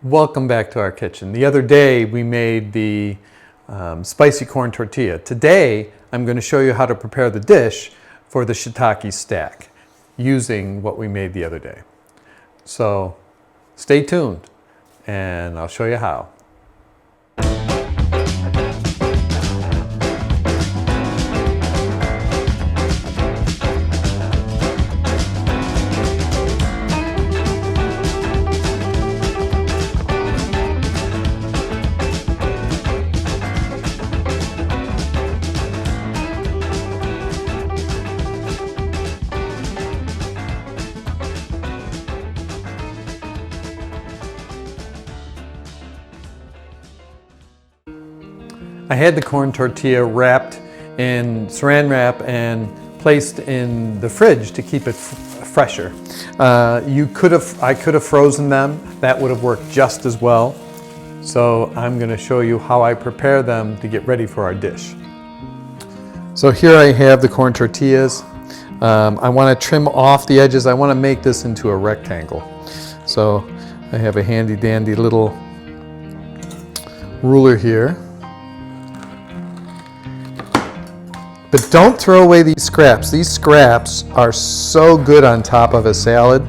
Welcome back to our kitchen. The other day we made the spicy corn tortilla. Today I'm going to show you how to prepare the dish for the shiitake stack using what we made the other day. So stay tuned and I'll show you how. I had the corn tortilla wrapped in saran wrap and placed in the fridge to keep it fresher. I could have frozen them. That would have worked just as well. So I'm going to show you how I prepare them to get ready for our dish. So here I have the corn tortillas. I want to trim off the edges. I want to make this into a rectangle. So I have a handy dandy little ruler here. But don't throw away these scraps. These scraps are so good on top of a salad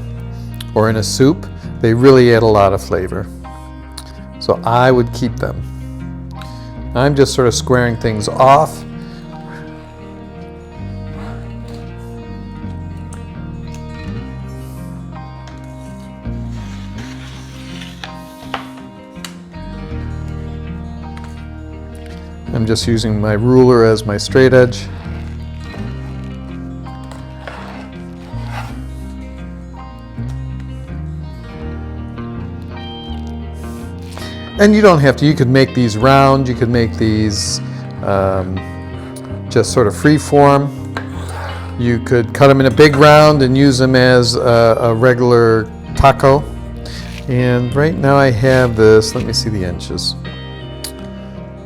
or in a soup. They really add a lot of flavor. So I would keep them. I'm just sort of squaring things off. I'm just using my ruler as my straight edge. And you don't have to, you could make these round, you could make these just sort of free form. You could cut them in a big round and use them as a regular taco. And right now I have this, let me see the inches.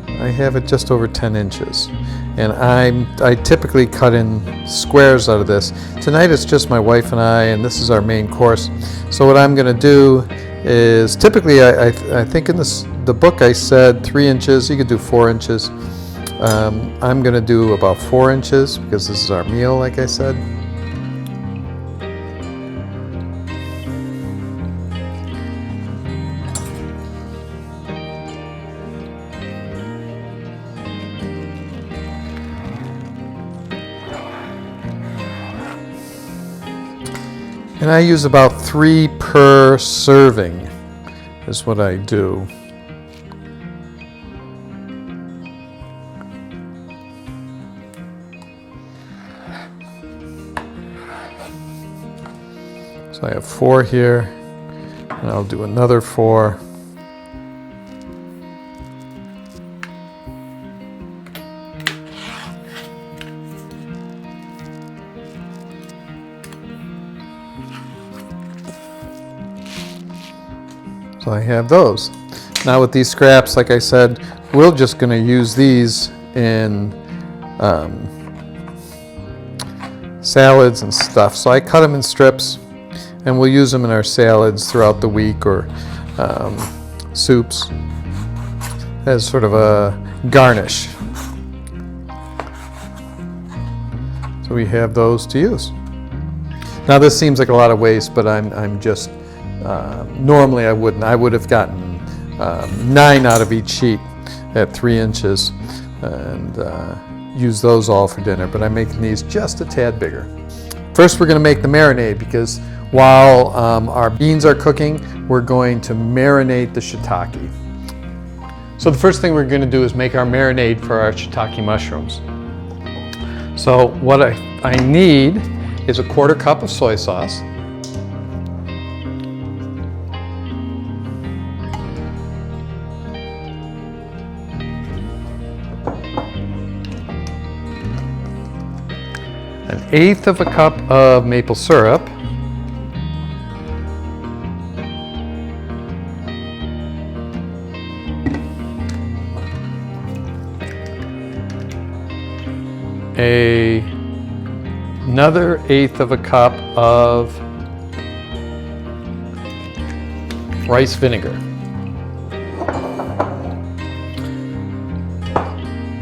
I have it just over 10 inches. And I typically cut in squares out of this. Tonight it's just my wife and I, and this is our main course. So what I'm gonna do is, typically I think in the book I said 3 inches, you could do 4 inches. I'm gonna do about 4 inches because this is our meal, like I said. And I use about 3 per serving is what I do. So I have 4 here, and I'll do another 4. So I have those. Now with these scraps, like I said, we're just going to use these in salads and stuff. So I cut them in strips, and we'll use them in our salads throughout the week or soups as sort of a garnish. So we have those to use. Now this seems like a lot of waste, but I'm just normally I wouldn't. I would have gotten 9 out of each sheet at 3 inches and use those all for dinner, but I'm making these just a tad bigger. First we're going to make the marinade, because while our beans are cooking, we're going to marinate the shiitake. So the first thing we're going to do is make our marinade for our shiitake mushrooms. So what I need is a 1/4 cup of soy sauce, an 1/8 of a cup of maple syrup, another 1/8 of a cup of rice vinegar.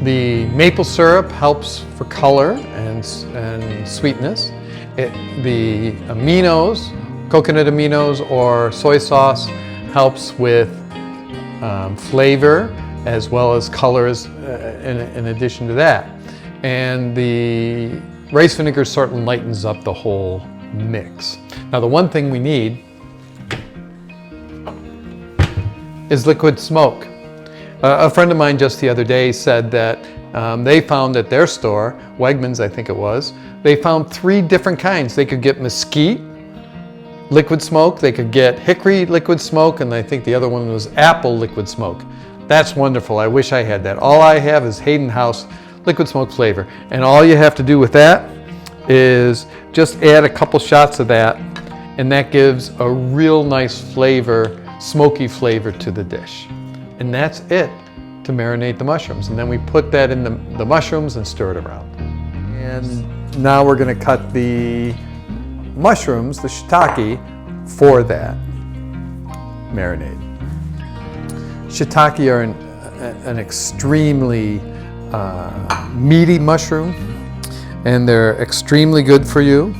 The maple syrup helps for color and sweetness. The aminos, coconut aminos or soy sauce, helps with flavor as well as colors in addition to that. And the rice vinegar sort of lightens up the whole mix. Now the one thing we need is liquid smoke. A friend of mine just the other day said that they found at their store, Wegmans I think it was, they found 3 different kinds. They could get mesquite liquid smoke, they could get hickory liquid smoke, and I think the other one was apple liquid smoke. That's wonderful. I wish I had that. All I have is Hayden House liquid smoke flavor. And all you have to do with that is just add a couple shots of that, and that gives a real nice flavor, smoky flavor to the dish. And that's it to marinate the mushrooms. And then we put that in the mushrooms and stir it around. And now we're going to cut the mushrooms, the shiitake, for that marinade. Shiitake are an extremely meaty mushroom, and they're extremely good for you.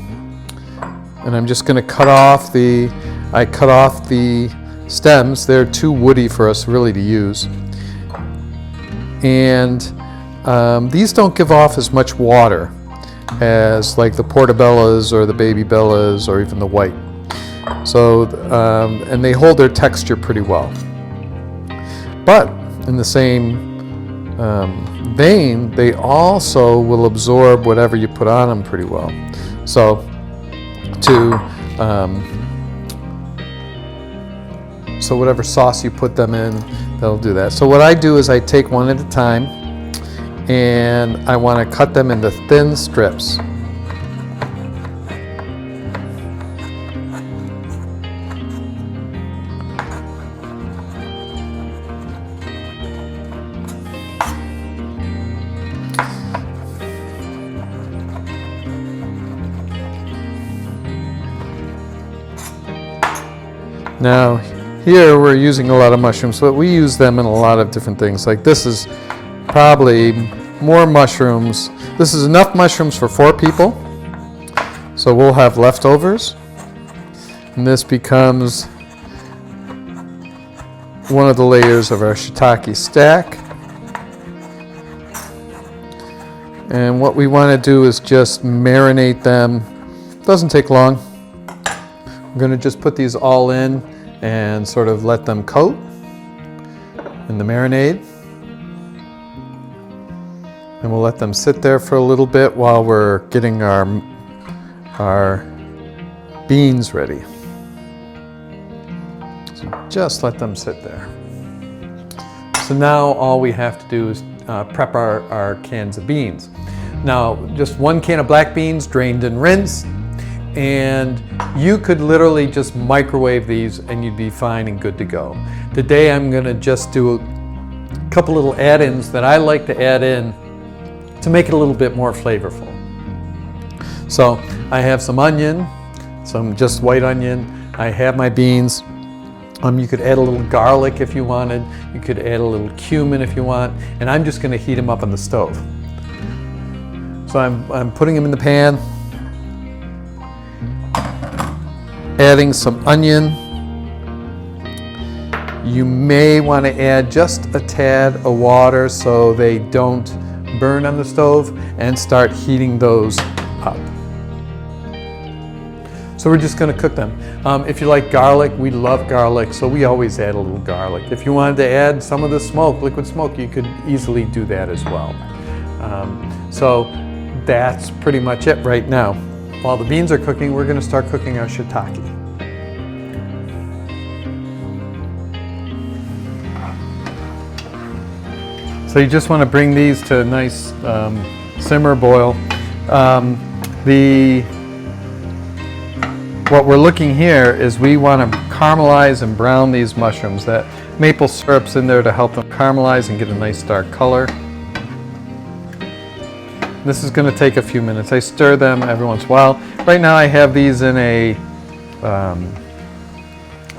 And I'm just going to cut off the stems. They're too woody for us really to use. And these don't give off as much water as like the portobellas or the baby bellas or even the white. So, and they hold their texture pretty well. But in the same vein, they also will absorb whatever you put on them pretty well. So so whatever sauce you put them in, they'll do that. So what I do is I take one at a time, and I want to cut them into thin strips. Now, here we're using a lot of mushrooms, but we use them in a lot of different things. Like this is probably more mushrooms. This is enough mushrooms for 4 people. So we'll have leftovers. And this becomes one of the layers of our Shiitake stack. And what we want to do is just marinate them. Doesn't take long. We're going to just put these all in and sort of let them coat in the marinade. And we'll let them sit there for a little bit while we're getting our beans ready. So just let them sit there. So now all we have to do is prep our cans of beans. Now, just 1 can of black beans, drained and rinsed. And you could literally just microwave these and you'd be fine and good to go. Today I'm going to just do a couple little add-ins that I like to add in to make it a little bit more flavorful. So I have some onion, some just white onion. I have my beans. You could add a little garlic if you wanted. You could add a little cumin if you want. And I'm just going to heat them up on the stove. So I'm putting them in the pan. Adding some onion. You may want to add just a tad of water so they don't burn on the stove, and start heating those up. So we're just going to cook them. If you like garlic, we love garlic, so we always add a little garlic. If you wanted to add some of the smoke, liquid smoke, you could easily do that as well. So that's pretty much it right now. While the beans are cooking, we're going to start cooking our shiitake. So you just want to bring these to a nice simmer boil. What we're looking here is we want to caramelize and brown these mushrooms. That maple syrup's in there to help them caramelize and get a nice dark color. This is going to take a few minutes. I stir them every once in a while. Right now I have these in a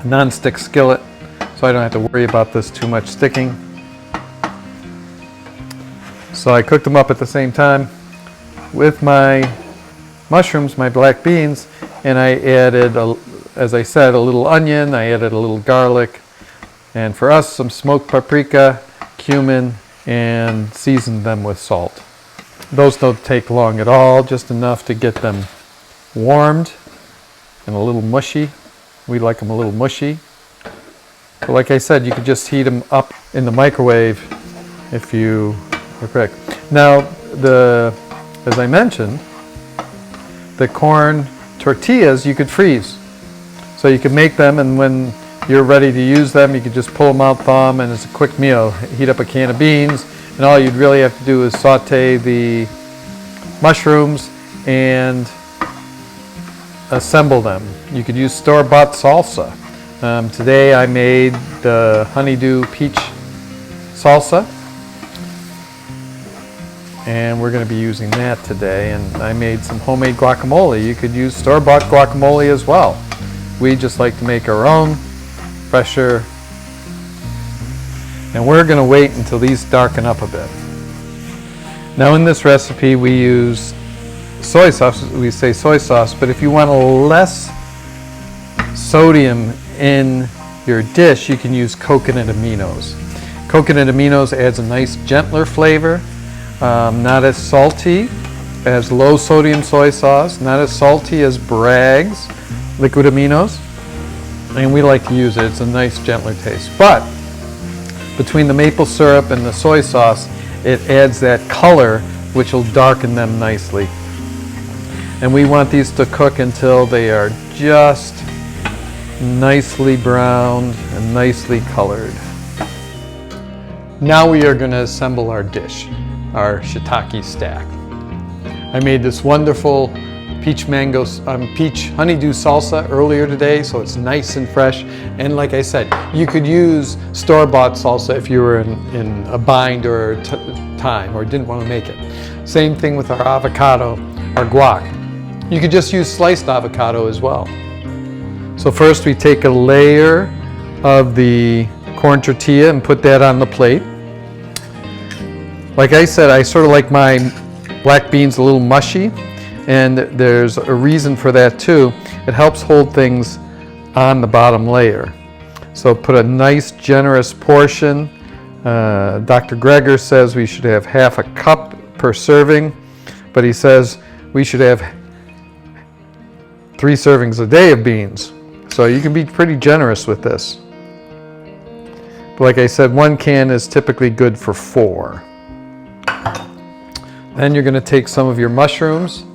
non-stick skillet, so I don't have to worry about this too much sticking. So I cooked them up at the same time with my mushrooms, my black beans, and I added, as I said, a little onion, I added a little garlic, and for us, some smoked paprika, cumin, and seasoned them with salt. Those don't take long at all, just enough to get them warmed and a little mushy. We like them a little mushy. But like I said, you could just heat them up in the microwave if you are quick. Now, as I mentioned, the corn tortillas you could freeze. So you could make them, and when you're ready to use them, you could just pull them out, thaw them, and it's a quick meal. Heat up a can of beans, and all you'd really have to do is saute the mushrooms and assemble them. You could use store-bought salsa. Today I made the honeydew peach salsa, and we're going to be using that today. And I made some homemade guacamole. You could use store-bought guacamole as well. We just like to make our own, fresher, and we're going to wait until these darken up a bit. Now in this recipe we use soy sauce. We say soy sauce, but if you want a less sodium in your dish, you can use coconut aminos. Coconut aminos adds a nice gentler flavor, not as salty as low sodium soy sauce, not as salty as Bragg's liquid aminos, and we like to use it. It's a nice gentler taste. But between the maple syrup and the soy sauce, it adds that color which will darken them nicely. And we want these to cook until they are just nicely browned and nicely colored. Now we are going to assemble our dish, our shiitake stack. I made this wonderful peach honeydew salsa earlier today, so it's nice and fresh. And like I said, you could use store-bought salsa if you were in a bind or time or didn't want to make it. Same thing with our avocado, our guac. You could just use sliced avocado as well. So first we take a layer of the corn tortilla and put that on the plate. Like I said, I sort of like my black beans a little mushy, and there's a reason for that too. It helps hold things on the bottom layer. So put a nice generous portion. Dr. Greger says we should have half a cup per serving, but he says we should have 3 servings a day of beans. So you can be pretty generous with this. But like I said, 1 can is typically good for 4. Then you're going to take some of your mushrooms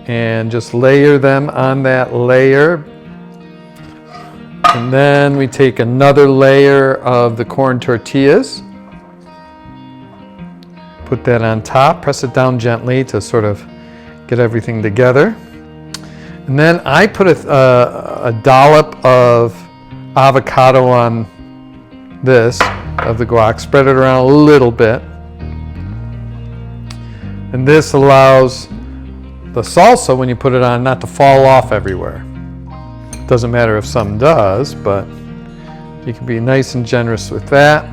and just layer them on that layer. And then we take another layer of the corn tortillas. Put that on top, press it down gently to sort of get everything together. And then I put a dollop of avocado on this, of the guac, spread it around a little bit. And this allows the salsa, when you put it on, not to fall off everywhere. Doesn't matter if some does, but you can be nice and generous with that.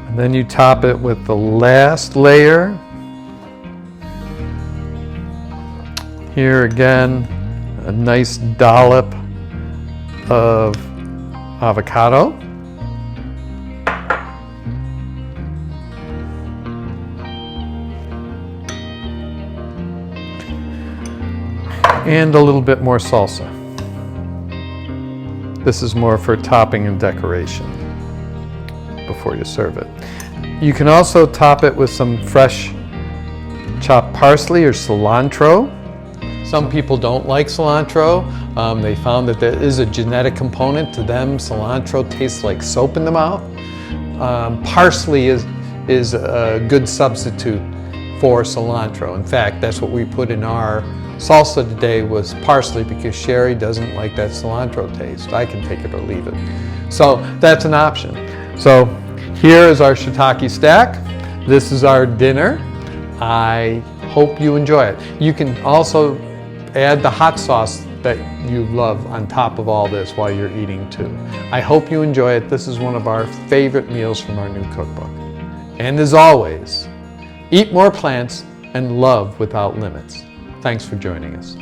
And then you top it with the last layer. Here again, a nice dollop of avocado. And a little bit more salsa. This is more for topping and decoration before you serve it. You can also top it with some fresh chopped parsley or cilantro. Some people don't like cilantro. They found that there is a genetic component to them. Cilantro tastes like soap in the mouth. Parsley is a good substitute for cilantro. In fact, that's what we put in our salsa today, was parsley, because Sherry doesn't like that cilantro taste. I can take it or leave it. So that's an option. So here is our shiitake stack. This is our dinner. I hope you enjoy it. You can also add the hot sauce that you love on top of all this while you're eating too. I hope you enjoy it. This is one of our favorite meals from our new cookbook. And as always, eat more plants and love without limits. Thanks for joining us.